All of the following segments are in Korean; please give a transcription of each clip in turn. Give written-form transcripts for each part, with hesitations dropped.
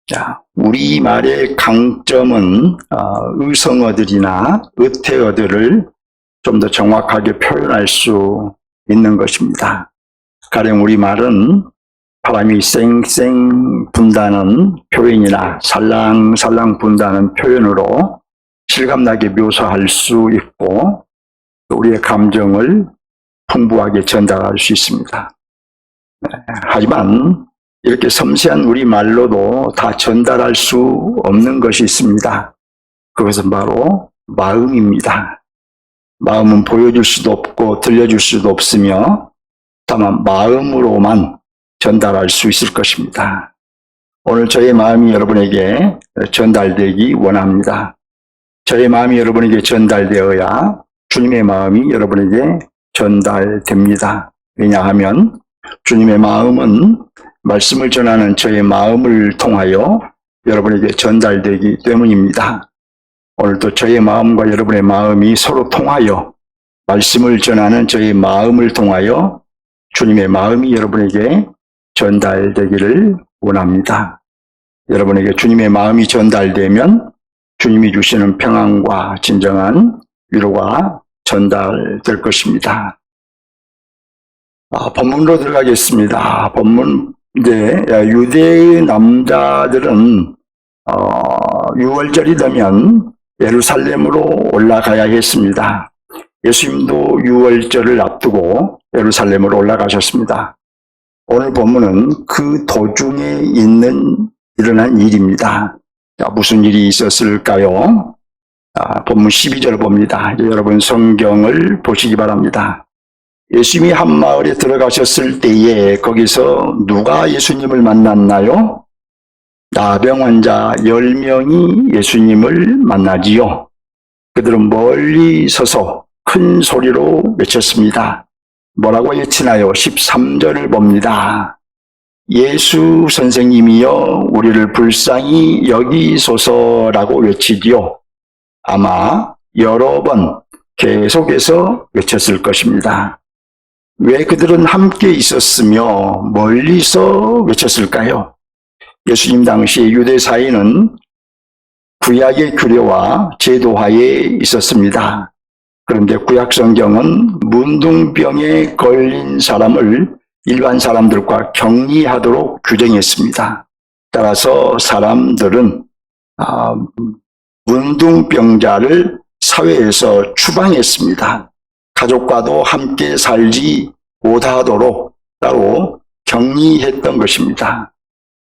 자, 우리말의 강점은 의성어들이나 의태어들을 좀 더 정확하게 표현할 수 있는 것입니다. 가령 우리말은 바람이 쌩쌩 분다는 표현이나 살랑살랑 분다는 표현으로 실감나게 묘사할 수 있고 우리의 감정을 풍부하게 전달할 수 있습니다. 하지만 이렇게 섬세한 우리말로도 다 전달할 수 없는 것이 있습니다. 그것은 바로 마음입니다. 마음은 보여줄 수도 없고 들려줄 수도 없으며 다만 마음으로만 전달할 수 있을 것입니다. 오늘 저의 마음이 여러분에게 전달되기 원합니다. 저의 마음이 여러분에게 전달되어야 주님의 마음이 여러분에게 전달됩니다. 왜냐하면 주님의 마음은 말씀을 전하는 저의 마음을 통하여 여러분에게 전달되기 때문입니다. 오늘도 저의 마음과 여러분의 마음이 서로 통하여 말씀을 전하는 저의 마음을 통하여 주님의 마음이 여러분에게 전달되기를 원합니다. 여러분에게 주님의 마음이 전달되면 주님이 주시는 평안과 진정한 위로가 전달될 것입니다. 본문으로 들어가겠습니다. 본문 이제 유대의 남자들은 6월절이 되면 예루살렘으로 올라가야 했습니다. 예수님도 6월절을 앞두고 예루살렘으로 올라가셨습니다. 오늘 본문은 그 도중에 일어난 일입니다. 자, 무슨 일이 있었을까요? 본문 12절 봅니다. 여러분 성경을 보시기 바랍니다. 예수님이 한 마을에 들어가셨을 때에 거기서 누가 예수님을 만났나요? 나병 환자 10명이 예수님을 만나지요. 그들은 멀리 서서 큰 소리로 외쳤습니다. 뭐라고 외치나요? 13절을 봅니다. 예수 선생님이여 우리를 불쌍히 여기소서라고 외치지요. 아마 여러 번 계속해서 외쳤을 것입니다. 왜 그들은 함께 있었으며 멀리서 외쳤을까요? 예수님 당시 유대 사회는 구약의 규례와 제도하에 있었습니다. 그런데 구약 성경은 문둥병에 걸린 사람을 일반 사람들과 격리하도록 규정했습니다. 따라서 사람들은 문둥병자를 사회에서 추방했습니다. 가족과도 함께 살지 못하도록 따로 격리했던 것입니다.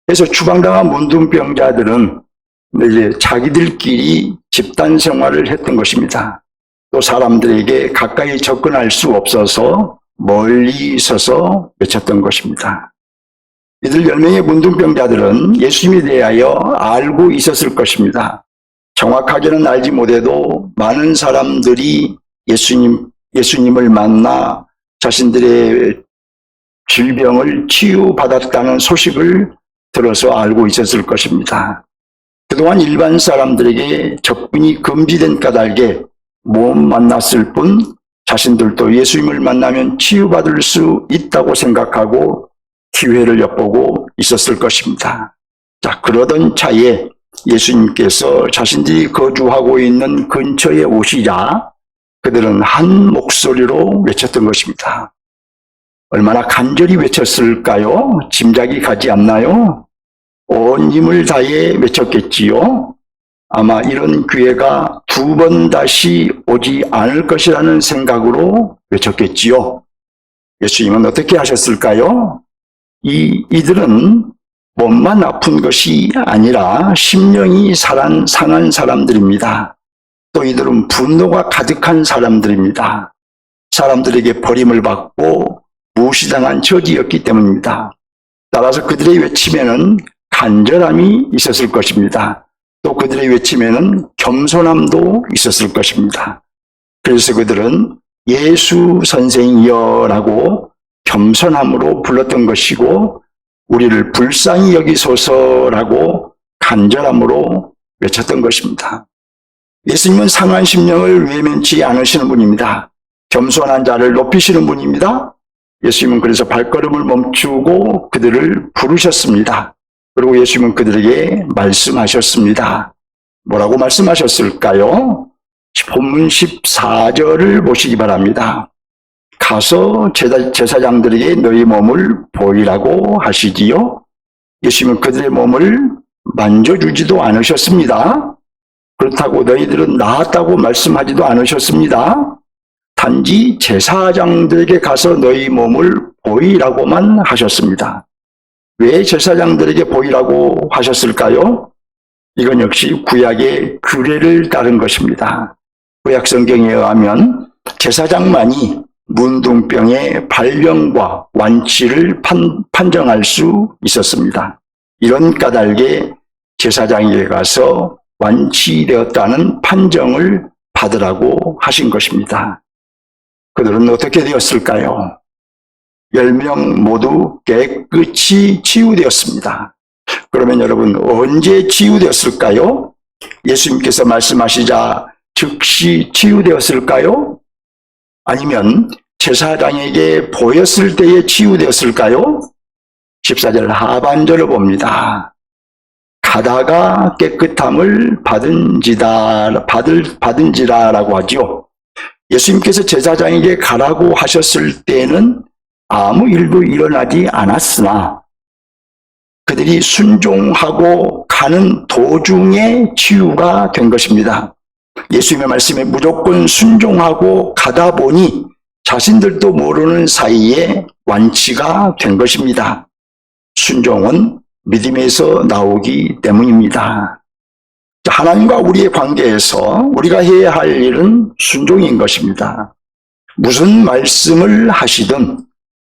그래서 추방당한 문둥병자들은 이제 자기들끼리 집단 생활을 했던 것입니다. 또 사람들에게 가까이 접근할 수 없어서 멀리 서서 외쳤던 것입니다. 이들 10명의 문둥병자들은 예수님에 대하여 알고 있었을 것입니다. 정확하게는 알지 못해도 많은 사람들이 예수님을 만나 자신들의 질병을 치유받았다는 소식을 들어서 알고 있었을 것입니다. 그동안 일반 사람들에게 접근이 금지된 까닭에 못 만났을 뿐 자신들도 예수님을 만나면 치유받을 수 있다고 생각하고 기회를 엿보고 있었을 것입니다. 자, 그러던 차에 예수님께서 자신들이 거주하고 있는 근처에 오시자 그들은 한 목소리로 외쳤던 것입니다. 얼마나 간절히 외쳤을까요? 짐작이 가지 않나요? 온 힘을 다해 외쳤겠지요. 아마 이런 기회가 2번 다시 오지 않을 것이라는 생각으로 외쳤겠지요. 예수님은 어떻게 하셨을까요? 이들은 몸만 아픈 것이 아니라 심령이 상한 사람들입니다. 또 이들은 분노가 가득한 사람들입니다. 사람들에게 버림을 받고 무시당한 처지였기 때문입니다. 따라서 그들의 외침에는 간절함이 있었을 것입니다. 또 그들의 외침에는 겸손함도 있었을 것입니다. 그래서 그들은 예수 선생이여라고 겸손함으로 불렀던 것이고 우리를 불쌍히 여기소서라고 간절함으로 외쳤던 것입니다. 예수님은 상한 심령을 외면치 않으시는 분입니다. 겸손한 자를 높이시는 분입니다. 예수님은 그래서 발걸음을 멈추고 그들을 부르셨습니다. 그리고 예수님은 그들에게 말씀하셨습니다. 뭐라고 말씀하셨을까요? 본문 14절을 보시기 바랍니다. 가서 제사장들에게 너희 몸을 보이라고 하시지요. 예수님은 그들의 몸을 만져주지도 않으셨습니다. 그렇다고 너희들은 나았다고 말씀하지도 않으셨습니다. 단지 제사장들에게 가서 너희 몸을 보이라고만 하셨습니다. 왜 제사장들에게 보이라고 하셨을까요? 이건 역시 구약의 규례를 따른 것입니다. 구약 성경에 의하면 제사장만이 문둥병의 발병과 완치를 판정할 수 있었습니다. 이런 까닭에 제사장에게 가서 완치되었다는 판정을 받으라고 하신 것입니다. 그들은 어떻게 되었을까요? 10명 모두 깨끗이 치유되었습니다. 그러면 여러분 언제 치유되었을까요? 예수님께서 말씀하시자 즉시 치유되었을까요? 아니면 제사장에게 보였을 때에 치유되었을까요? 14절 하반절을 봅니다. 가다가 깨끗함을 받은지라라고 하죠. 예수님께서 제사장에게 가라고 하셨을 때는 아무 일도 일어나지 않았으나 그들이 순종하고 가는 도중에 치유가 된 것입니다. 예수님의 말씀에 무조건 순종하고 가다 보니 자신들도 모르는 사이에 완치가 된 것입니다. 순종은 믿음에서 나오기 때문입니다. 하나님과 우리의 관계에서 우리가 해야 할 일은 순종인 것입니다. 무슨 말씀을 하시든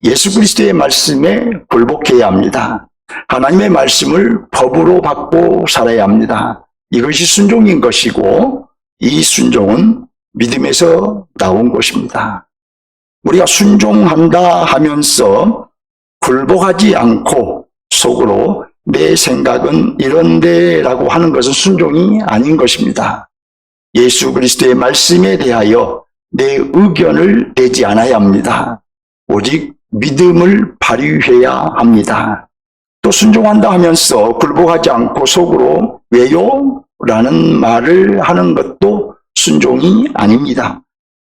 예수 그리스도의 말씀에 굴복해야 합니다. 하나님의 말씀을 법으로 받고 살아야 합니다. 이것이 순종인 것이고 이 순종은 믿음에서 나온 것입니다. 우리가 순종한다 하면서 굴복하지 않고 속으로 내 생각은 이런데 라고 하는 것은 순종이 아닌 것입니다. 예수 그리스도의 말씀에 대하여 내 의견을 내지 않아야 합니다. 오직 믿음을 발휘해야 합니다. 또 순종한다 하면서 굴복하지 않고 속으로 왜요? 라는 말을 하는 것도 순종이 아닙니다.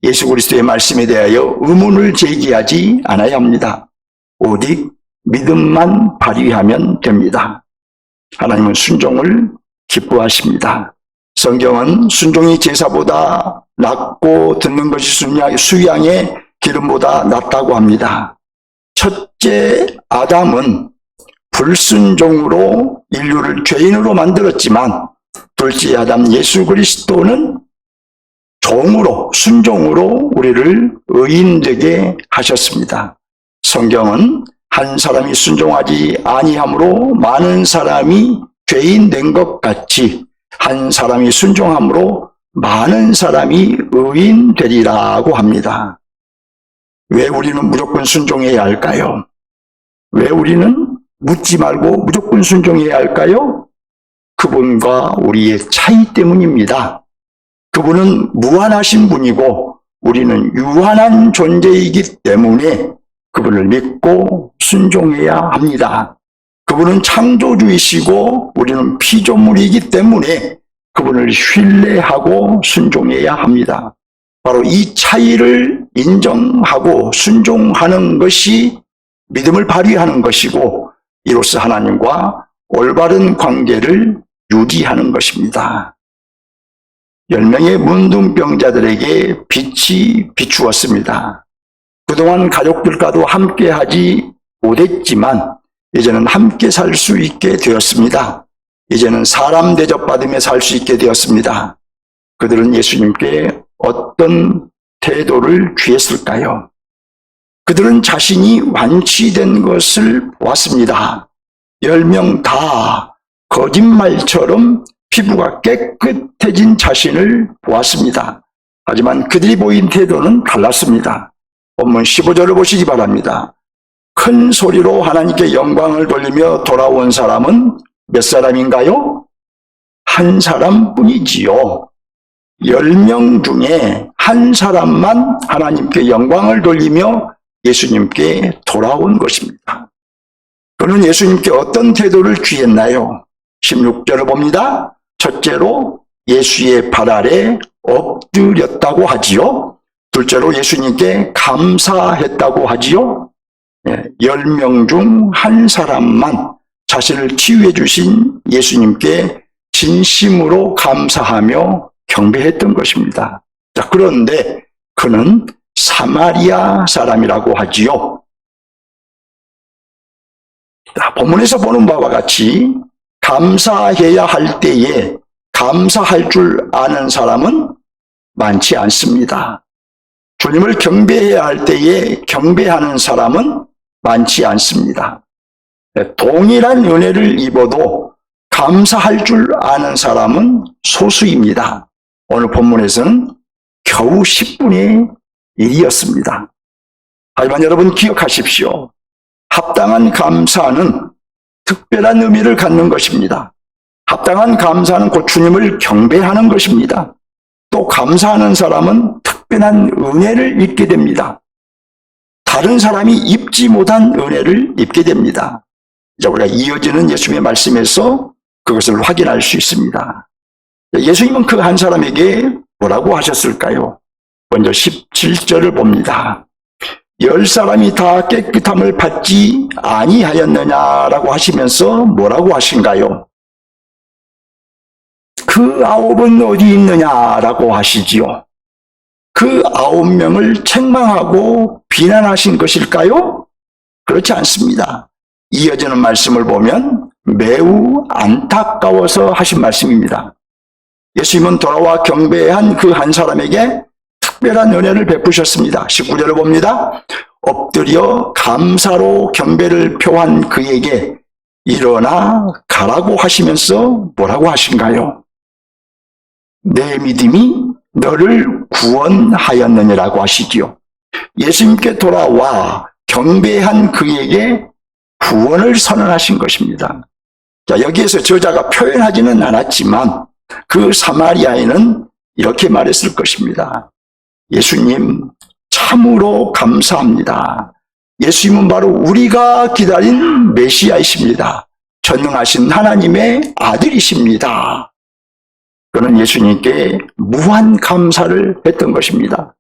예수 그리스도의 말씀에 대하여 의문을 제기하지 않아야 합니다. 오직 믿음만 발휘하면 됩니다. 하나님은 순종을 기뻐하십니다. 성경은 순종이 제사보다 낫고 듣는 것이 수양의 기름보다 낫다고 합니다. 첫째 아담은 불순종으로 인류를 죄인으로 만들었지만 둘째 아담 예수 그리스도는 종으로 순종으로 우리를 의인되게 하셨습니다. 성경은 한 사람이 순종하지 아니함으로 많은 사람이 죄인 된 것 같이 한 사람이 순종함으로 많은 사람이 의인 되리라고 합니다. 왜 우리는 무조건 순종해야 할까요? 왜 우리는 묻지 말고 무조건 순종해야 할까요? 그분과 우리의 차이 때문입니다. 그분은 무한하신 분이고 우리는 유한한 존재이기 때문에 그분을 믿고 순종해야 합니다. 그분은 창조주이시고 우리는 피조물이기 때문에 그분을 신뢰하고 순종해야 합니다. 바로 이 차이를 인정하고 순종하는 것이 믿음을 발휘하는 것이고 이로써 하나님과 올바른 관계를 유지하는 것입니다. 10명의 문둥병자들에게 빛이 비추었습니다. 그동안 가족들과도 함께하지 못했지만 이제는 함께 살 수 있게 되었습니다. 이제는 사람 대접받으며 살 수 있게 되었습니다. 그들은 예수님께 어떤 태도를 취했을까요? 그들은 자신이 완치된 것을 보았습니다. 10명 다 거짓말처럼 피부가 깨끗해진 자신을 보았습니다. 하지만 그들이 보인 태도는 달랐습니다. 본문 15절을 보시기 바랍니다. 큰 소리로 하나님께 영광을 돌리며 돌아온 사람은 몇 사람인가요? 한 사람뿐이지요. 10명 중에 한 사람만 하나님께 영광을 돌리며 예수님께 돌아온 것입니다. 그는 예수님께 어떤 태도를 취했나요? 16절을 봅니다. 첫째로 예수의 발 아래 엎드렸다고 하지요. 둘째로 예수님께 감사했다고 하지요. 10명 중 한 사람만 자신을 치유해 주신 예수님께 진심으로 감사하며 경배했던 것입니다. 자, 그런데 그는 사마리아 사람이라고 하지요. 자, 본문에서 보는 바와 같이 감사해야 할 때에 감사할 줄 아는 사람은 많지 않습니다. 주님을 경배해야 할 때에 경배하는 사람은 많지 않습니다. 동일한 은혜를 입어도 감사할 줄 아는 사람은 소수입니다. 오늘 본문에서는 겨우 10분의 1이었습니다. 하지만 여러분 기억하십시오. 합당한 감사는 특별한 의미를 갖는 것입니다. 합당한 감사는 곧 주님을 경배하는 것입니다. 또 감사하는 사람은 특별한 은혜를 입게 됩니다. 다른 사람이 입지 못한 은혜를 입게 됩니다. 이제 우리가 이어지는 예수님의 말씀에서 그것을 확인할 수 있습니다. 예수님은 그 한 사람에게 뭐라고 하셨을까요? 먼저 17절을 봅니다. 10사람이 다 깨끗함을 받지 아니하였느냐라고 하시면서 뭐라고 하신가요? 그 9은 어디 있느냐라고 하시지요. 그 9명을 책망하고 비난하신 것일까요? 그렇지 않습니다. 이어지는 말씀을 보면 매우 안타까워서 하신 말씀입니다. 예수님은 돌아와 경배한 그 한 사람에게 특별한 은혜를 베푸셨습니다. 19절을 봅니다. 엎드려 감사로 경배를 표한 그에게 일어나 가라고 하시면서 뭐라고 하신가요? 내 믿음이 너를 구원하였느니라고 하시지요. 예수님께 돌아와 경배한 그에게 구원을 선언하신 것입니다. 자, 여기에서 저자가 표현하지는 않았지만 그 사마리아인은 이렇게 말했을 것입니다. 예수님, 참으로 감사합니다. 예수님은 바로 우리가 기다린 메시아이십니다. 전능하신 하나님의 아들이십니다. 그는 예수님께 무한 감사를 했던 것입니다.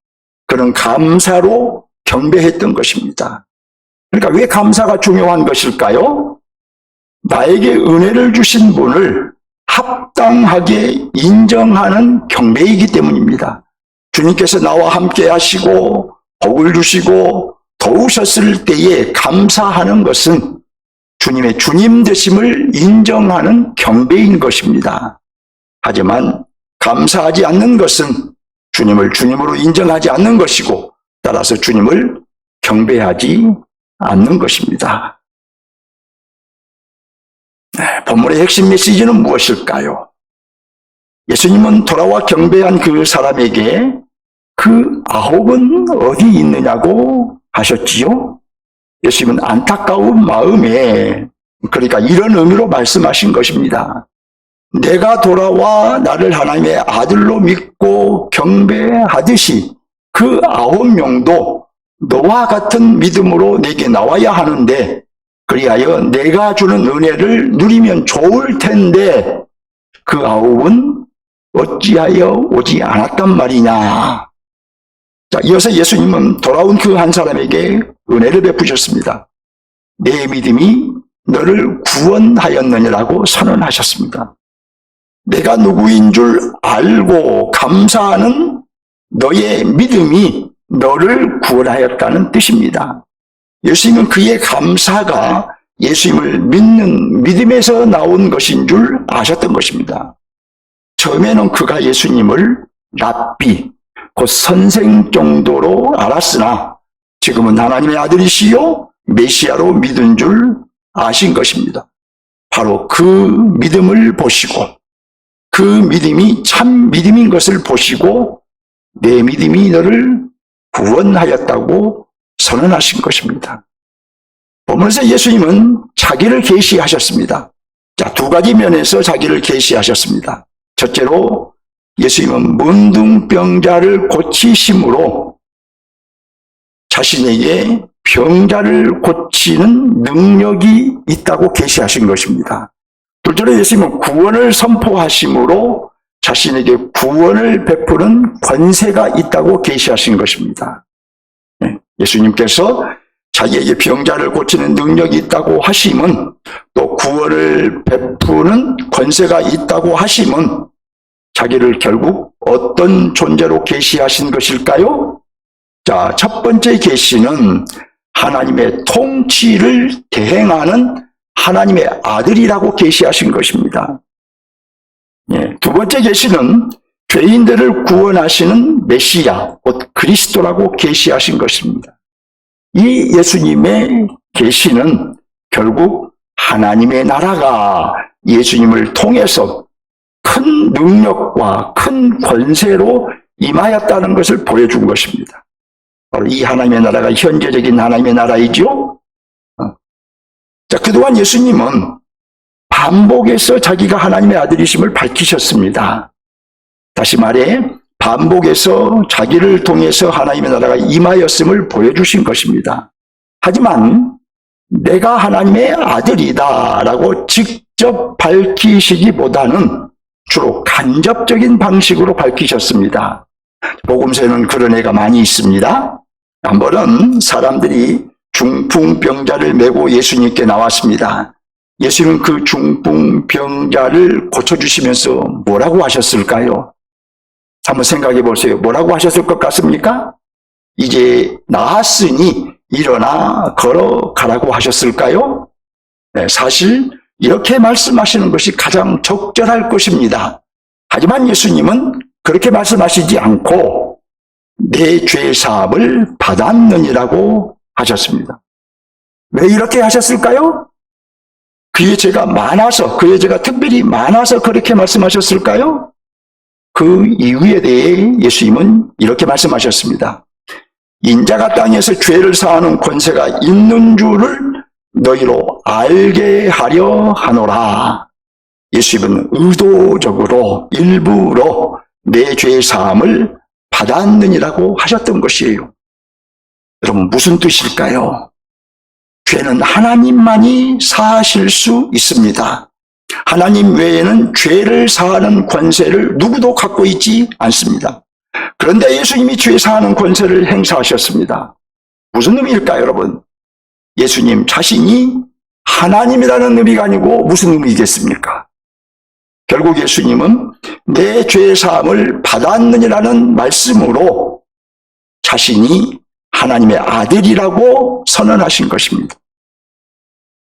그는 감사로 경배했던 것입니다. 그러니까 왜 감사가 중요한 것일까요? 나에게 은혜를 주신 분을 합당하게 인정하는 경배이기 때문입니다. 주님께서 나와 함께 하시고 복을 주시고 도우셨을 때에 감사하는 것은 주님의 주님 되심을 인정하는 경배인 것입니다. 하지만 감사하지 않는 것은 주님을 주님으로 인정하지 않는 것이고 따라서 주님을 경배하지 않는 것입니다. 본문의 핵심 메시지는 무엇일까요? 예수님은 돌아와 경배한 그 사람에게 그 9은 어디 있느냐고 하셨지요? 예수님은 안타까운 마음에 그러니까 이런 의미로 말씀하신 것입니다. 내가 돌아와 나를 하나님의 아들로 믿고 경배하듯이 그 9명도 너와 같은 믿음으로 내게 나와야 하는데 그리하여 내가 주는 은혜를 누리면 좋을 텐데 그 9은 어찌하여 오지 않았단 말이냐. 자, 이어서 예수님은 돌아온 그 한 사람에게 은혜를 베푸셨습니다. 내 믿음이 너를 구원하였느니라고 선언하셨습니다. 내가 누구인 줄 알고 감사하는 너의 믿음이 너를 구원하였다는 뜻입니다. 예수님은 그의 감사가 예수님을 믿는 믿음에서 나온 것인 줄 아셨던 것입니다. 처음에는 그가 예수님을 랍비, 곧 선생 정도로 알았으나 지금은 하나님의 아들이시요 메시아로 믿은 줄 아신 것입니다. 바로 그 믿음을 보시고 그 믿음이 참 믿음인 것을 보시고 내 믿음이 너를 구원하였다고 선언하신 것입니다. 보면서 예수님은 자기를 계시하셨습니다. 자, 두 가지 면에서 자기를 계시하셨습니다. 첫째로 예수님은 문둥병자를 고치심으로 자신에게 병자를 고치는 능력이 있다고 계시하신 것입니다. 둘째로 예수님은 구원을 선포하심으로 자신에게 구원을 베푸는 권세가 있다고 계시하신 것입니다. 예수님께서 자기에게 병자를 고치는 능력이 있다고 하심은, 또 구원을 베푸는 권세가 있다고 하심은 자기를 결국 어떤 존재로 계시하신 것일까요? 자, 첫 번째 계시는 하나님의 통치를 대행하는 하나님의 아들이라고 계시하신 것입니다. 두 번째 계시는 죄인들을 구원하시는 메시아, 곧 그리스도라고 계시하신 것입니다. 이 예수님의 계시는 결국 하나님의 나라가 예수님을 통해서 큰 능력과 큰 권세로 임하였다는 것을 보여준 것입니다. 바로 이 하나님의 나라가 현재적인 하나님의 나라이죠. 자, 그동안 예수님은 반복해서 자기가 하나님의 아들이심을 밝히셨습니다. 다시 말해 반복해서 자기를 통해서 하나님의 나라가 임하였음을 보여주신 것입니다. 하지만 내가 하나님의 아들이다 라고 직접 밝히시기보다는 주로 간접적인 방식으로 밝히셨습니다. 복음서에는 그런 애가 많이 있습니다. 한 번은 사람들이 중풍병자를 메고 예수님께 나왔습니다. 예수님은 그 중풍병자를 고쳐주시면서 뭐라고 하셨을까요? 한번 생각해 보세요. 뭐라고 하셨을 것 같습니까? 이제 나았으니 일어나 걸어가라고 하셨을까요? 네, 사실 이렇게 말씀하시는 것이 가장 적절할 것입니다. 하지만 예수님은 그렇게 말씀하시지 않고 내 죄사함을 받았느니라고 하셨습니다. 왜 이렇게 하셨을까요? 그의 죄가 많아서, 그의 죄가 특별히 많아서 그렇게 말씀하셨을까요? 그 이유에 대해 예수님은 이렇게 말씀하셨습니다. 인자가 땅에서 죄를 사하는 권세가 있는 줄을 너희로 알게 하려 하노라. 예수님은 의도적으로 일부러 내 죄 사함을 받았느니라고 하셨던 것이에요. 여러분, 무슨 뜻일까요? 죄는 하나님만이 사하실 수 있습니다. 하나님 외에는 죄를 사하는 권세를 누구도 갖고 있지 않습니다. 그런데 예수님이 죄 사하는 권세를 행사하셨습니다. 무슨 의미일까요, 여러분? 예수님 자신이 하나님이라는 의미가 아니고 무슨 의미겠습니까? 결국 예수님은 내 죄 사함을 받았느니라는 말씀으로 자신이 하나님의 아들이라고 선언하신 것입니다.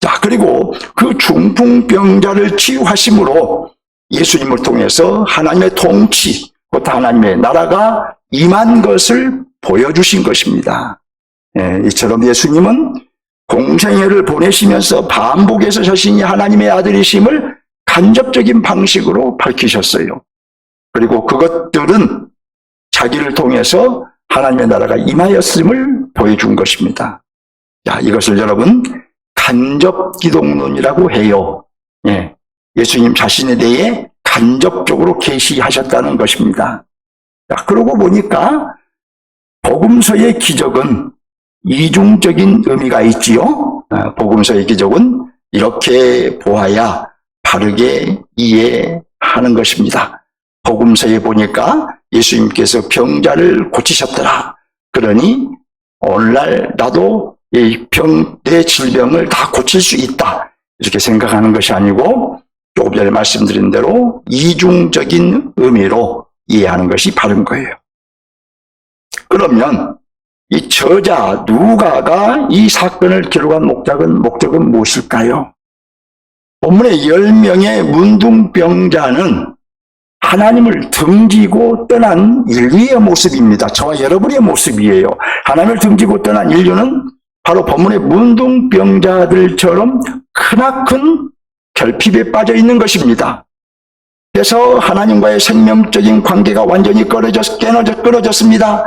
자, 그리고 그 중풍병자를 치유하심으로 예수님을 통해서 하나님의 통치, 곧 하나님의 나라가 임한 것을 보여주신 것입니다. 이처럼 예수님은 공생애를 보내시면서 반복해서 자신이 하나님의 아들이심을 간접적인 방식으로 밝히셨어요. 그리고 그것들은 자기를 통해서 하나님의 나라가 임하였음을 보여준 것입니다. 자, 이것을 여러분 간접 기독론이라고 해요. 예수님 자신에 대해 간접적으로 계시하셨다는 것입니다. 자, 그러고 보니까 복음서의 기적은 이중적인 의미가 있지요. 복음서의 기적은 이렇게 보아야 바르게 이해하는 것입니다. 복음서에 보니까 예수님께서 병자를 고치셨더라. 그러니 오늘날 나도 내 질병을 다 고칠 수 있다. 이렇게 생각하는 것이 아니고 조금 전에 말씀드린 대로 이중적인 의미로 이해하는 것이 바른 거예요. 그러면 이 저자 누가가 이 사건을 기록한 목적은 무엇일까요? 본문의 10명의 문둥병자는 하나님을 등지고 떠난 인류의 모습입니다. 저와 여러분의 모습이에요. 하나님을 등지고 떠난 인류는 바로 본문의 문둥병자들처럼 크나큰 결핍에 빠져 있는 것입니다. 그래서 하나님과의 생명적인 관계가 완전히 끊어졌습니다.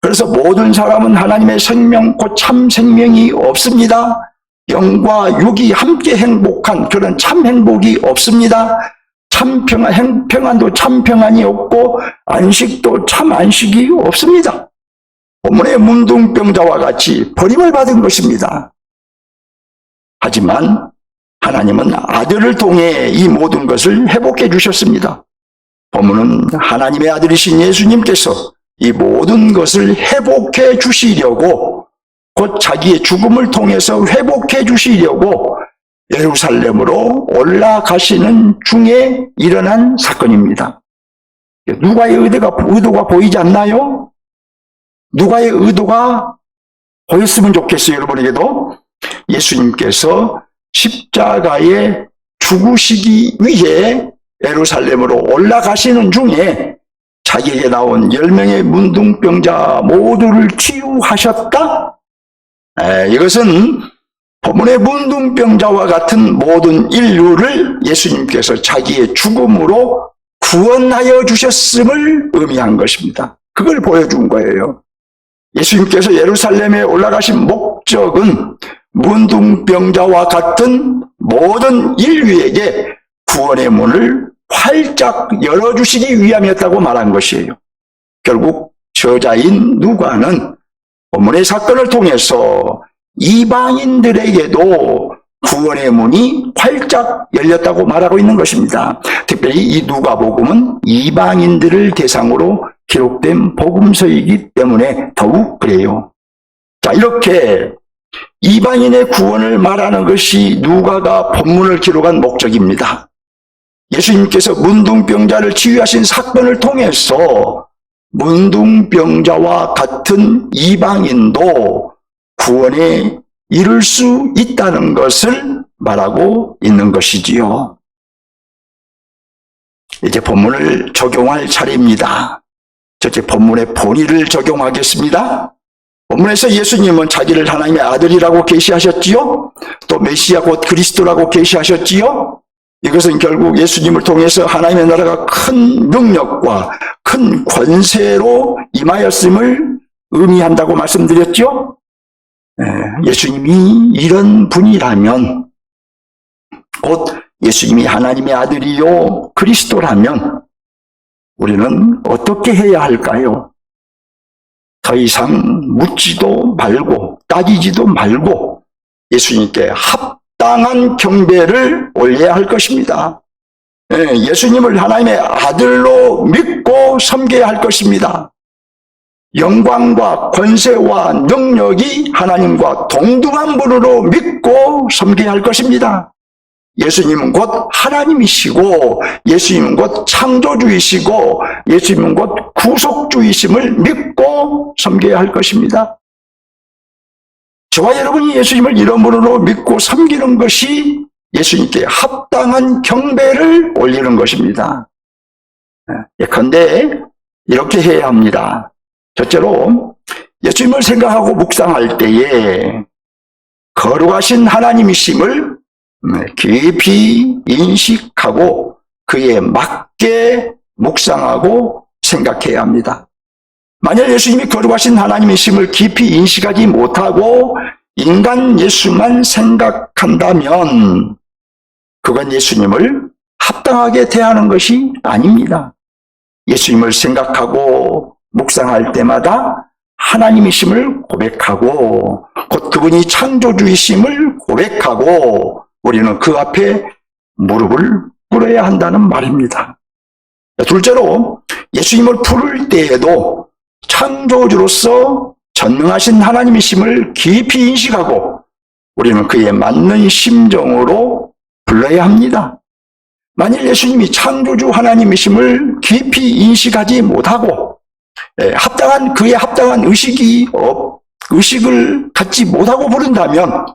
그래서 모든 사람은 하나님의 생명, 곧 참 생명이 없습니다. 영과 육이 함께 행복한 그런 참 행복이 없습니다. 참 평안도 참 평안이 없고 안식도 참 안식이 없습니다. 본문의 문둥병자와 같이 버림을 받은 것입니다. 하지만 하나님은 아들을 통해 이 모든 것을 회복해 주셨습니다. 본문은 하나님의 아들이신 예수님께서 이 모든 것을 회복해 주시려고, 곧 자기의 죽음을 통해서 회복해 주시려고 예루살렘으로 올라가시는 중에 일어난 사건입니다. 누가의 의도가 보이지 않나요? 누가의 의도가 보였으면 좋겠어요, 여러분에게도. 예수님께서 십자가에 죽으시기 위해 예루살렘으로 올라가시는 중에 자기에게 나온 10명의 문둥병자 모두를 치유하셨다? 이것은 본문의 문둥병자와 같은 모든 인류를 예수님께서 자기의 죽음으로 구원하여 주셨음을 의미한 것입니다. 그걸 보여준 거예요. 예수님께서 예루살렘에 올라가신 목적은 문둥병자와 같은 모든 인류에게 구원의 문을 활짝 열어주시기 위함이었다고 말한 것이에요. 결국 저자인 누가는 본문의 사건을 통해서 이방인들에게도 구원의 문이 활짝 열렸다고 말하고 있는 것입니다. 특별히 이 누가복음은 이방인들을 대상으로 기록된 복음서이기 때문에 더욱 그래요. 자, 이렇게 이방인의 구원을 말하는 것이 누가가 본문을 기록한 목적입니다. 예수님께서 문둥병자를 치유하신 사건을 통해서 문둥병자와 같은 이방인도 구원에 이룰 수 있다는 것을 말하고 있는 것이지요. 이제 본문을 적용할 차례입니다. 첫째, 본문의 본의를 적용하겠습니다. 본문에서 예수님은 자기를 하나님의 아들이라고 계시하셨지요. 또 메시아 곧 그리스도라고 계시하셨지요. 이것은 결국 예수님을 통해서 하나님의 나라가 큰 능력과 큰 권세로 임하였음을 의미한다고 말씀드렸죠. 예수님이 이런 분이라면, 곧 예수님이 하나님의 아들이요 그리스도라면 우리는 어떻게 해야 할까요? 더 이상 묻지도 말고 따지지도 말고 예수님께 합당한 경배를 올려야 할 것입니다. 예수님을 하나님의 아들로 믿고 섬겨야 할 것입니다. 영광과 권세와 능력이 하나님과 동등한 분으로 믿고 섬겨야 할 것입니다. 예수님은 곧 하나님이시고, 예수님은 곧 창조주이시고, 예수님은 곧 구속주이심을 믿고 섬겨야 할 것입니다. 저와 여러분이 예수님을 이런 분으로 믿고 섬기는 것이 예수님께 합당한 경배를 올리는 것입니다. 예컨대 이렇게 해야 합니다. 첫째로 예수님을 생각하고 묵상할 때에 거룩하신 하나님이심을 깊이 인식하고 그에 맞게 묵상하고 생각해야 합니다. 만약 예수님이 거룩하신 하나님이심을 깊이 인식하지 못하고 인간 예수만 생각한다면 그건 예수님을 합당하게 대하는 것이 아닙니다. 예수님을 생각하고 묵상할 때마다 하나님이심을 고백하고 곧 그분이 창조주이심을 고백하고 우리는 그 앞에 무릎을 꿇어야 한다는 말입니다. 둘째로 예수님을 부를 때에도 창조주로서 전능하신 하나님이심을 깊이 인식하고 우리는 그에 맞는 심정으로 불러야 합니다. 만일 예수님이 창조주 하나님이심을 깊이 인식하지 못하고 그에 합당한 의식을 갖지 못하고 부른다면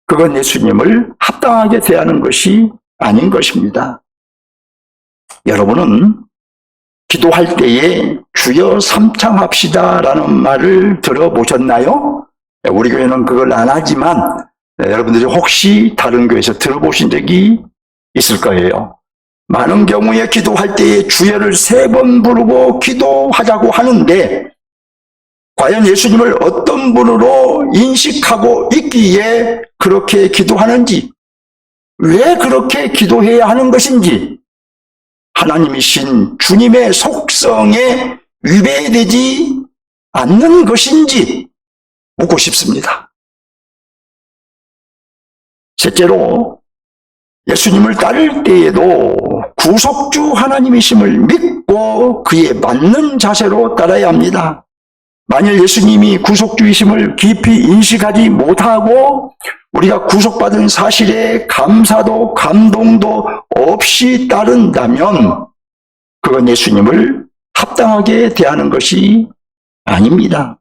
그건 예수님을 합당하게 대하는 것이 아닌 것입니다. 여러분은 기도할 때에 주여 삼창합시다 라는 말을 들어보셨나요? 우리 교회는 그걸 안 하지만 여러분들이 혹시 다른 교회에서 들어보신 적이 있을 거예요. 많은 경우에 기도할 때에 주여를 3번 부르고 기도하자고 하는데 과연 예수님을 어떤 분으로 인식하고 있기에 그렇게 기도하는지, 왜 그렇게 기도해야 하는 것인지, 하나님이신 주님의 속성에 위배되지 않는 것인지 묻고 싶습니다. 셋째로, 예수님을 따를 때에도 구속주 하나님이심을 믿고 그에 맞는 자세로 따라야 합니다. 만일 예수님이 구속주이심을 깊이 인식하지 못하고 우리가 구속받은 사실에 감사도 감동도 없이 따른다면 그건 예수님을 합당하게 대하는 것이 아닙니다.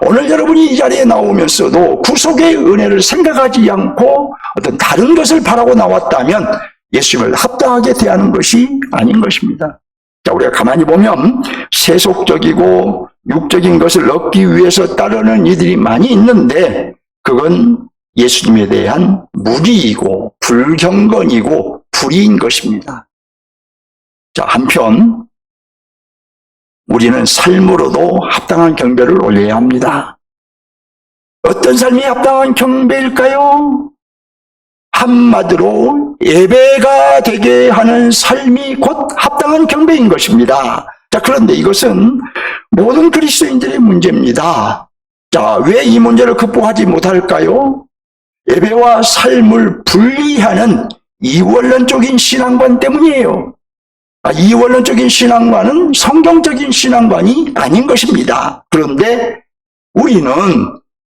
오늘 여러분이 이 자리에 나오면서도 구속의 은혜를 생각하지 않고 어떤 다른 것을 바라고 나왔다면 예수님을 합당하게 대하는 것이 아닌 것입니다. 자, 우리가 가만히 보면 세속적이고 육적인 것을 얻기 위해서 따르는 이들이 많이 있는데 그건 예수님에 대한 무리이고 불경건이고 불의인 것입니다. 자, 한편 우리는 삶으로도 합당한 경배를 올려야 합니다. 어떤 삶이 합당한 경배일까요? 한마디로 예배가 되게 하는 삶이 곧 합당한 경배인 것입니다. 자, 그런데 이것은 모든 그리스도인들의 문제입니다. 자, 왜 이 문제를 극복하지 못할까요? 예배와 삶을 분리하는 이원론적인 신앙관 때문이에요. 이원론적인 신앙관은 성경적인 신앙관이 아닌 것입니다. 그런데 우리는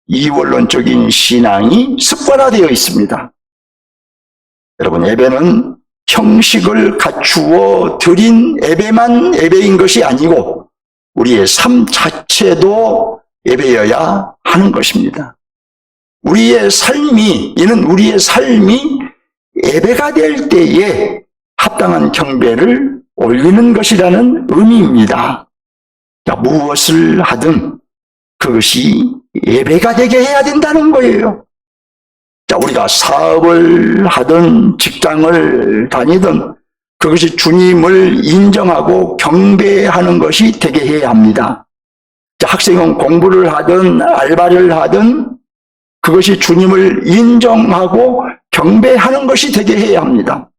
이원론적인 신앙이 습관화되어 있습니다. 여러분, 예배는 형식을 갖추어 드린 예배만 예배인 것이 아니고 우리의 삶 자체도 예배여야 하는 것입니다. 우리의 삶이 예배가 될 때에 합당한 경배를 올리는 것이라는 의미입니다. 자, 무엇을 하든 그것이 예배가 되게 해야 된다는 거예요. 자, 우리가 사업을 하든 직장을 다니든 그것이 주님을 인정하고 경배하는 것이 되게 해야 합니다. 자, 학생은 공부를 하든 알바를 하든 그것이 주님을 인정하고 경배하는 것이 되게 해야 합니다.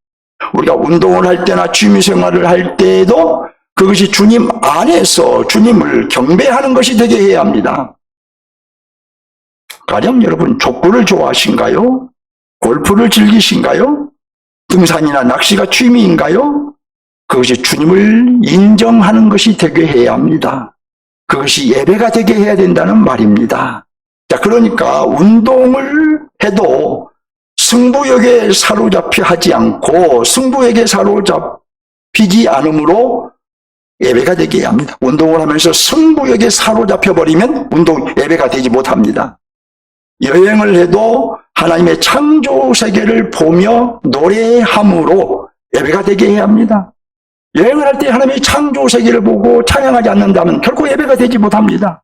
우리가 운동을 할 때나 취미생활을 할 때에도 그것이 주님 안에서 주님을 경배하는 것이 되게 해야 합니다. 가령 여러분 족구를 좋아하신가요? 골프를 즐기신가요? 등산이나 낚시가 취미인가요? 그것이 주님을 인정하는 것이 되게 해야 합니다. 그것이 예배가 되게 해야 된다는 말입니다. 자, 그러니까 운동을 해도 승부욕에 사로잡혀 하지 않고 승부욕에 사로잡히지 않으므로 예배가 되게 해야 합니다. 운동을 하면서 승부욕에 사로잡혀 버리면 예배가 되지 못합니다. 여행을 해도 하나님의 창조 세계를 보며 노래함으로 예배가 되게 해야 합니다. 여행을 할 때 하나님의 창조 세계를 보고 찬양하지 않는다면 결코 예배가 되지 못합니다.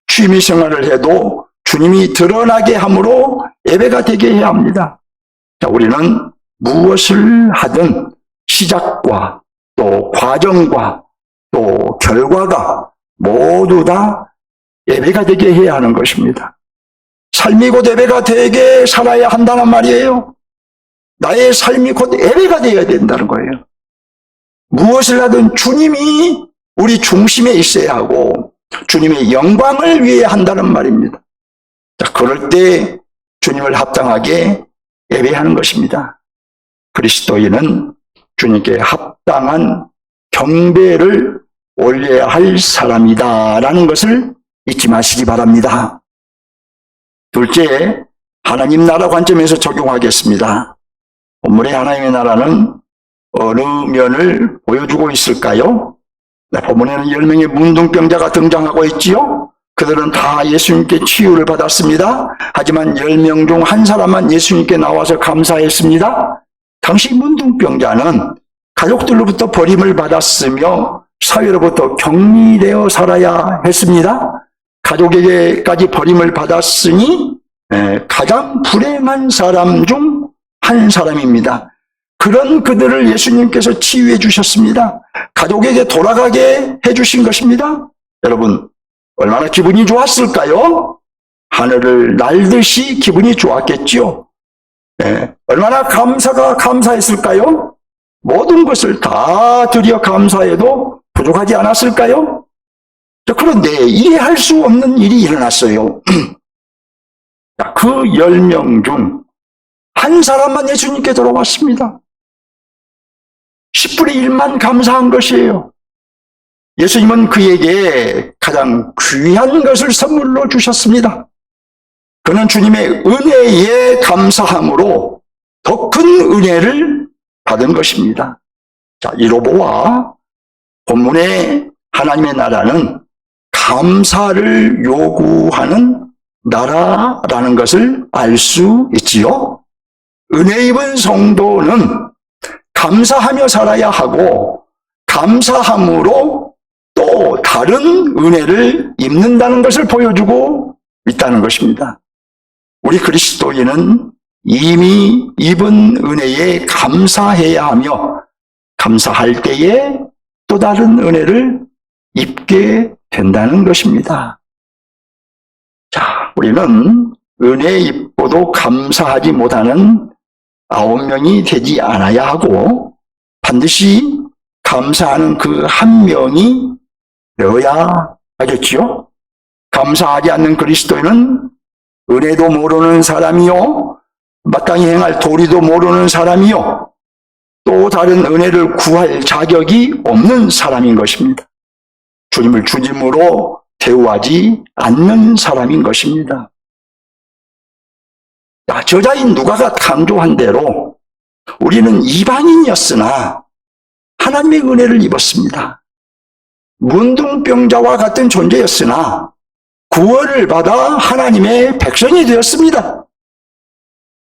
취미 생활을 해도 주님이 드러나게 함으로 예배가 되게 해야 합니다. 자, 우리는 무엇을 하든 시작과 또 과정과 또 결과가 모두 다 예배가 되게 해야 하는 것입니다. 삶이 곧 예배가 되게 살아야 한다는 말이에요. 나의 삶이 곧 예배가 되어야 된다는 거예요. 무엇을 하든 주님이 우리 중심에 있어야 하고 주님의 영광을 위해 한다는 말입니다. 자, 그럴 때 주님을 합당하게 예배하는 것입니다. 그리스도인은 주님께 합당한 경배를 올려야 할 사람이다라는 것을 잊지 마시기 바랍니다. 둘째, 하나님 나라 관점에서 적용하겠습니다. 본문의 하나님의 나라는 어느 면을 보여주고 있을까요? 본문에는 10명의 문둥병자가 등장하고 있지요. 그들은 다 예수님께 치유를 받았습니다. 하지만 10명 중 한 사람만 예수님께 나와서 감사했습니다. 당시 문둥병자는 가족들로부터 버림을 받았으며 사회로부터 격리되어 살아야 했습니다. 가족에게까지 버림을 받았으니 가장 불행한 사람 중 한 사람입니다. 그런 그들을 예수님께서 치유해 주셨습니다. 가족에게 돌아가게 해주신 것입니다. 여러분, 얼마나 기분이 좋았을까요? 하늘을 날듯이 기분이 좋았겠지요. 얼마나 감사했을까요? 모든 것을 다 드려 감사해도 부족하지 않았을까요? 그런데 이해할 수 없는 일이 일어났어요. 그 10명 중 한 사람만 예수님께 돌아왔습니다. 10분의 1만 감사한 것이에요. 예수님은 그에게 가장 귀한 것을 선물로 주셨습니다. 그는 주님의 은혜에 감사함으로 더 큰 은혜를 받은 것입니다. 자, 이로 보아 본문의 하나님의 나라는 감사를 요구하는 나라라는 것을 알 수 있지요. 은혜 입은 성도는 감사하며 살아야 하고 감사함으로 또 다른 은혜를 입는다는 것을 보여주고 있다는 것입니다. 우리 그리스도인은 이미 입은 은혜에 감사해야 하며 감사할 때에 또 다른 은혜를 입게 된다는 것입니다. 자, 우리는 은혜 입고도 감사하지 못하는 9명이 되지 않아야 하고 반드시 감사하는 그 한 명이 되어야 하겠지요. 감사하지 않는 그리스도인은 은혜도 모르는 사람이요, 마땅히 행할 도리도 모르는 사람이요, 또 다른 은혜를 구할 자격이 없는 사람인 것입니다. 주님을 주님으로 대우하지 않는 사람인 것입니다. 저자인 누가가 강조한 대로 우리는 이방인이었으나 하나님의 은혜를 입었습니다. 문둥병자와 같은 존재였으나 구원을 받아 하나님의 백성이 되었습니다.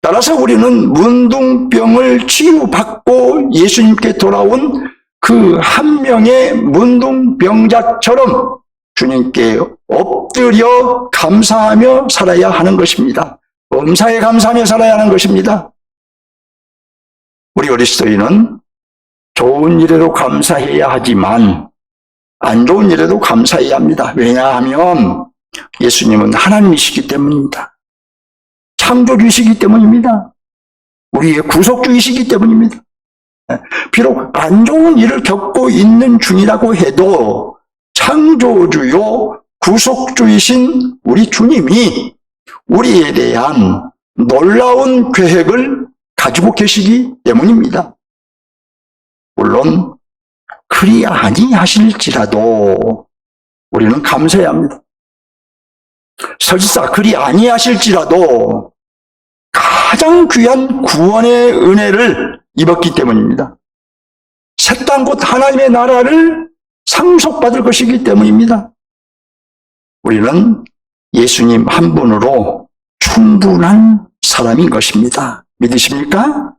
따라서 우리는 문둥병을 치유받고 예수님께 돌아온 그 한 명의 문둥병자처럼 주님께 엎드려 감사하며 살아야 하는 것입니다. 범사에 감사하며 살아야 하는 것입니다. 우리 그리스도인은 좋은 일에도 감사해야 하지만 안 좋은 일에도 감사해야 합니다. 왜냐하면 예수님은 하나님이시기 때문입니다. 창조주이시기 때문입니다. 우리의 구속주이시기 때문입니다. 비록 안 좋은 일을 겪고 있는 중이라고 해도 창조주요 구속주이신 우리 주님이 우리에 대한 놀라운 계획을 가지고 계시기 때문입니다. 물론 그리 아니하실지라도 우리는 감사해야 합니다. 설사 그리 아니하실지라도 가장 귀한 구원의 은혜를 입었기 때문입니다. 새 땅 곧 하나님의 나라를 상속받을 것이기 때문입니다. 우리는 예수님 한 분으로 충분한 사람인 것입니다. 믿으십니까?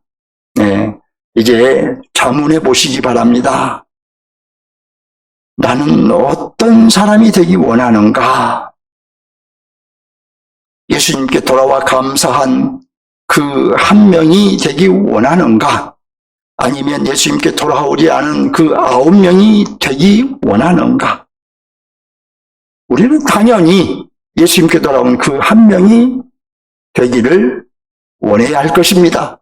네, 이제 자문해 보시기 바랍니다. 나는 어떤 사람이 되기 원하는가? 예수님께 돌아와 감사한 그 한 명이 되기 원하는가? 아니면 예수님께 돌아오지 않은 그 9명이 되기 원하는가? 우리는 당연히 예수님께 돌아온 그 한 명이 되기를 원해야 할 것입니다.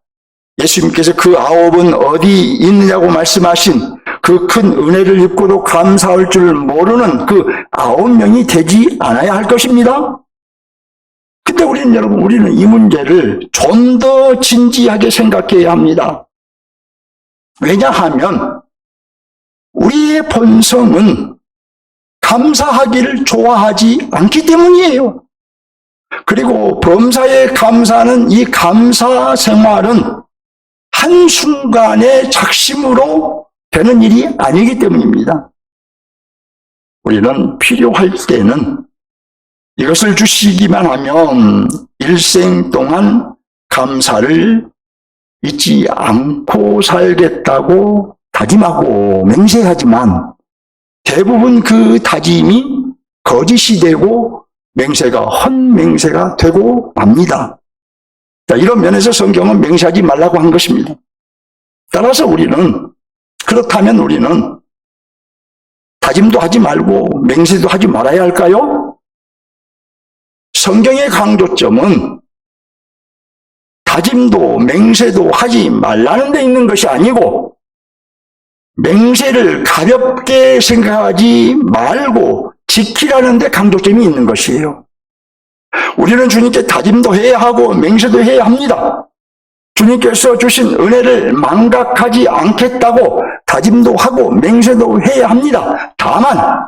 예수님께서 그 9은 어디 있느냐고 말씀하신 그 큰 은혜를 입고도 감사할 줄 모르는 그 9명이 되지 않아야 할 것입니다. 근데 우리는 이 문제를 좀 더 진지하게 생각해야 합니다. 왜냐하면 우리의 본성은 감사하기를 좋아하지 않기 때문이에요. 그리고 범사에 감사하는 이 감사 생활은 한순간의 작심으로 되는 일이 아니기 때문입니다. 우리는 필요할 때는 이것을 주시기만 하면 일생 동안 감사를 잊지 않고 살겠다고 다짐하고 맹세하지만 대부분 그 다짐이 거짓이 되고 맹세가 헛맹세가 되고 맙니다. 자, 이런 면에서 성경은 맹세하지 말라고 한 것입니다. 따라서 그렇다면 우리는 다짐도 하지 말고 맹세도 하지 말아야 할까요? 성경의 강조점은 다짐도 맹세도 하지 말라는 데 있는 것이 아니고 맹세를 가볍게 생각하지 말고 지키라는 데 강조점이 있는 것이에요. 우리는 주님께 다짐도 해야 하고 맹세도 해야 합니다. 주님께서 주신 은혜를 망각하지 않겠다고 다짐도 하고 맹세도 해야 합니다. 다만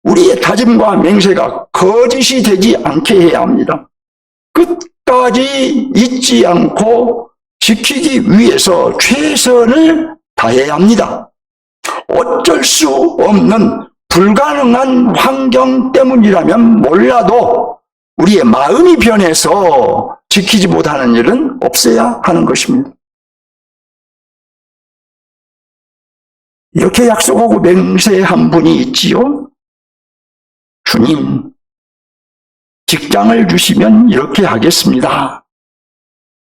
우리의 다짐과 맹세가 거짓이 되지 않게 해야 합니다. 끝까지 잊지 않고 지키기 위해서 최선을 다해야 합니다. 어쩔 수 없는 불가능한 환경 때문이라면 몰라도 우리의 마음이 변해서 지키지 못하는 일은 없어야 하는 것입니다. 이렇게 약속하고 맹세한 분이 있지요. 주님, 직장을 주시면 이렇게 하겠습니다.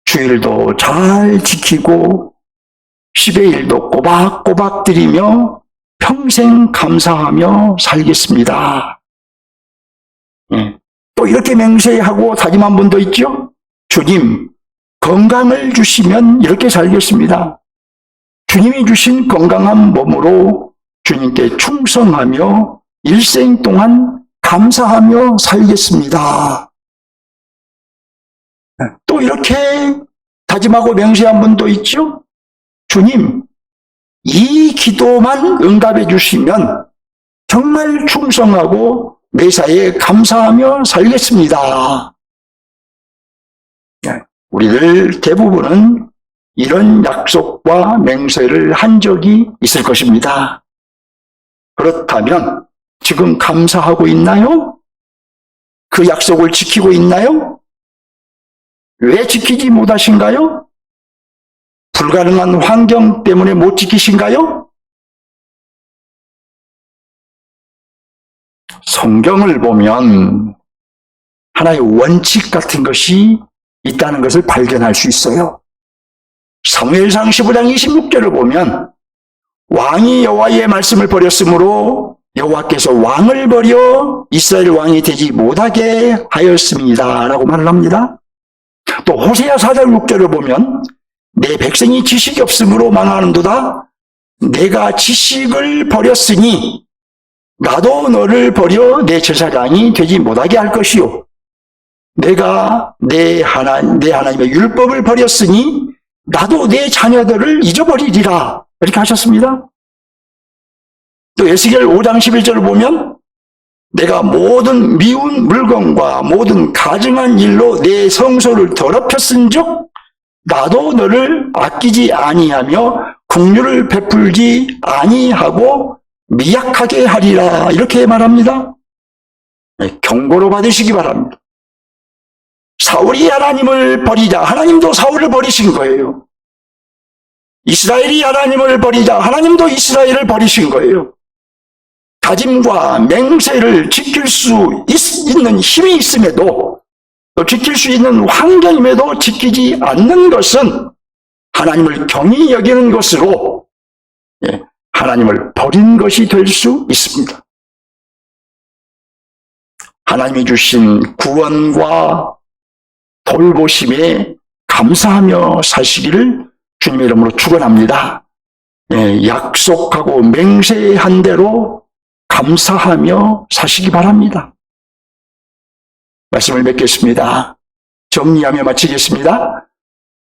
주일도 잘 지키고 10의 1도 꼬박꼬박 드리며 평생 감사하며 살겠습니다. 또 이렇게 맹세하고 다짐한 분도 있죠. 주님, 건강을 주시면 이렇게 살겠습니다. 주님이 주신 건강한 몸으로 주님께 충성하며 일생 동안 감사하며 살겠습니다. 또 이렇게 다짐하고 맹세한 분도 있죠. 주님, 이 기도만 응답해 주시면 정말 충성하고 매사에 감사하며 살겠습니다. 우리들 대부분은 이런 약속과 맹세를 한 적이 있을 것입니다. 그렇다면 지금 감사하고 있나요? 그 약속을 지키고 있나요? 왜 지키지 못하신가요? 불가능한 환경 때문에 못 지키신가요? 성경을 보면 하나의 원칙 같은 것이 있다는 것을 발견할 수 있어요. 사무엘상 15장 26절을 보면 왕이 여호와의 말씀을 버렸으므로 여호와께서 왕을 버려 이스라엘 왕이 되지 못하게 하였습니다 라고 말을 합니다. 또 호세아 4장 6절을 보면 내 백성이 지식이 없으므로 망하는도다. 내가 지식을 버렸으니 나도 너를 버려 내 제사장이 되지 못하게 할 것이요. 내가 내 하나님의 율법을 버렸으니 나도 내 자녀들을 잊어버리리라. 이렇게 하셨습니다. 또 에스겔 5장 11절을 보면 내가 모든 미운 물건과 모든 가증한 일로 내 성소를 더럽혔은즉 나도 너를 아끼지 아니하며 긍휼을 베풀지 아니하고 미약하게 하리라. 이렇게 말합니다. 경고로 받으시기 바랍니다. 사울이 하나님을 버리자 하나님도 사울을 버리신 거예요. 이스라엘이 하나님을 버리자 하나님도 이스라엘을 버리신 거예요. 다짐과 맹세를 지킬 수 있는 힘이 있음에도 또 지킬 수 있는 환경임에도 지키지 않는 것은 하나님을 경히 여기는 것으로 하나님을 버린 것이 될 수 있습니다. 하나님이 주신 구원과 돌보심에 감사하며 사시기를 주님의 이름으로 축원합니다. 약속하고 맹세한 대로 감사하며 사시기 바랍니다. 말씀을 맺겠습니다. 정리하며 마치겠습니다.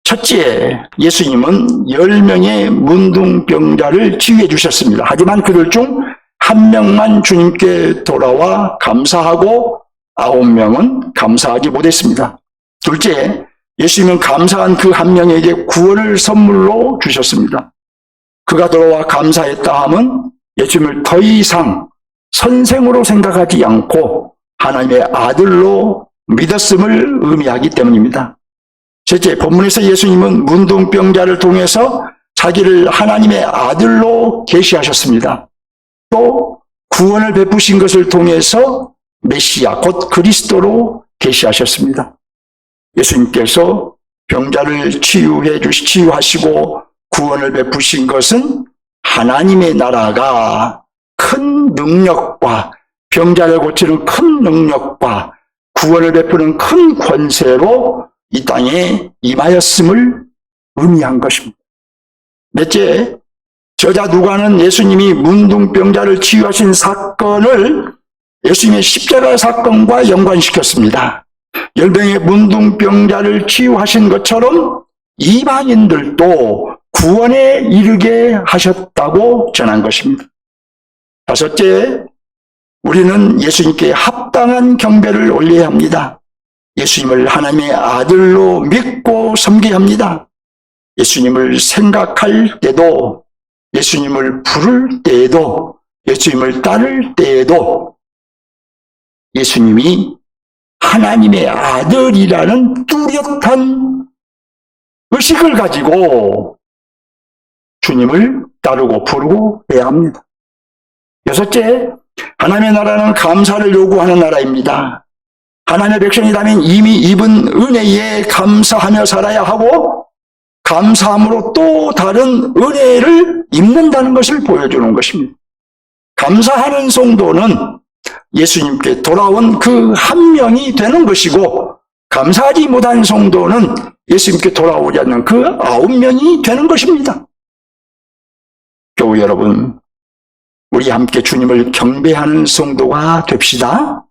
첫째, 예수님은 10명의 문둥병자를 치유해 주셨습니다. 하지만 그들 중 1명만 주님께 돌아와 감사하고 9명은 감사하지 못했습니다. 둘째, 예수님은 감사한 그 1명에게 구원을 선물로 주셨습니다. 그가 돌아와 감사했다 함은 예수님을 더 이상 선생으로 생각하지 않고 하나님의 아들로 믿었음을 의미하기 때문입니다. 셋째, 본문에서 예수님은 문둥병자를 통해서 자기를 하나님의 아들로 계시하셨습니다. 또 구원을 베푸신 것을 통해서 메시아 곧 그리스도로 계시하셨습니다. 예수님께서 병자를 치유하시고 구원을 베푸신 것은 하나님의 나라가 큰 능력과 병자를 고치는 큰 능력과 구원을 베푸는 큰 권세로 이 땅에 임하였음을 의미한 것입니다. 넷째, 저자 누가는 예수님이 문둥병자를 치유하신 사건을 예수님의 십자가 사건과 연관시켰습니다. 10명의 문둥병자를 치유하신 것처럼 이방인들도 구원에 이르게 하셨다고 전한 것입니다. 다섯째, 우리는 예수님께 합당한 경배를 올려야 합니다. 예수님을 하나님의 아들로 믿고 섬겨야 합니다. 예수님을 생각할 때도, 예수님을 부를 때에도, 예수님을 따를 때에도 예수님이 하나님의 아들이라는 뚜렷한 의식을 가지고 주님을 따르고 부르고 해야 합니다. 여섯째, 하나님의 나라는 감사를 요구하는 나라입니다. 하나님의 백성이라면 이미 입은 은혜에 감사하며 살아야 하고 감사함으로 또 다른 은혜를 입는다는 것을 보여주는 것입니다. 감사하는 성도는 예수님께 돌아온 그 한 명이 되는 것이고 감사하지 못한 성도는 예수님께 돌아오지 않는 그 9명이 되는 것입니다. 교우 여러분, 우리 함께 주님을 경배하는 성도가 됩시다.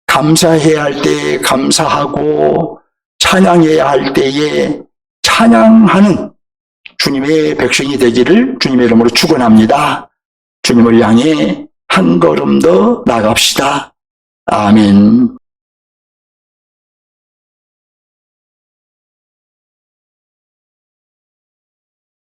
감사해야 할 때에 감사하고 찬양해야 할 때에 찬양하는 주님의 백성이 되기를 주님의 이름으로 축원합니다. 주님을 향해 한 걸음 더 나갑시다. 아멘.